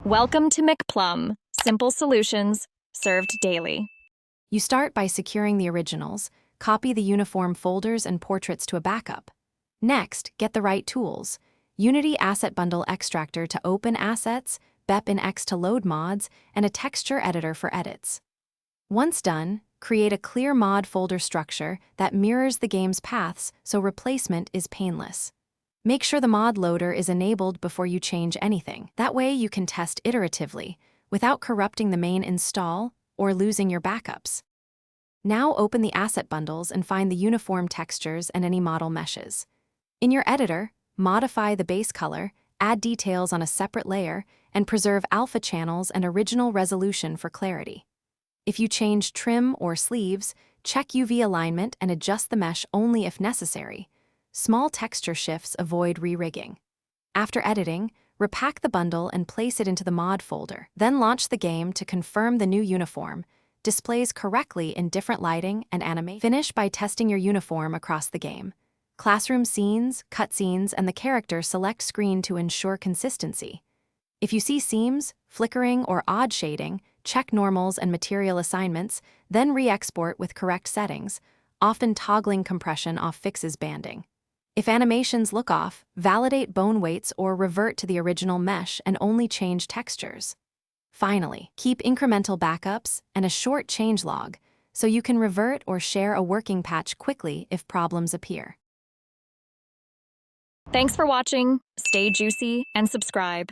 Welcome to McPlum, simple solutions served daily. You start by securing the originals, copy the uniform folders and portraits to a backup. Next, get the right tools. Unity Asset Bundle Extractor to open assets, BepInEx to load mods, and a texture editor for edits. Once done, create a clear mod folder structure that mirrors the game's paths so replacement is painless. Make sure the mod loader is enabled before you change anything. That way you can test iteratively, without corrupting the main install or losing your backups. Now open the asset bundles and find the uniform textures and any model meshes. In your editor, modify the base color, add details on a separate layer, and preserve alpha channels and original resolution for clarity. If you change trim or sleeves, check UV alignment and adjust the mesh only if necessary. Small texture shifts avoid re-rigging. After editing, repack the bundle and place it into the mod folder. Then launch the game to confirm the new uniform displays correctly in different lighting and animation. Finish by testing your uniform across the game. Classroom scenes, cutscenes, and the character select screen to ensure consistency. If you see seams, flickering, or odd shading, check normals and material assignments, then re-export with correct settings, often toggling compression off fixes banding. If animations look off, validate bone weights or revert to the original mesh and only change textures. Finally, keep incremental backups and a short changelog so you can revert or share a working patch quickly if problems appear. Thanks for watching, stay juicy, and subscribe.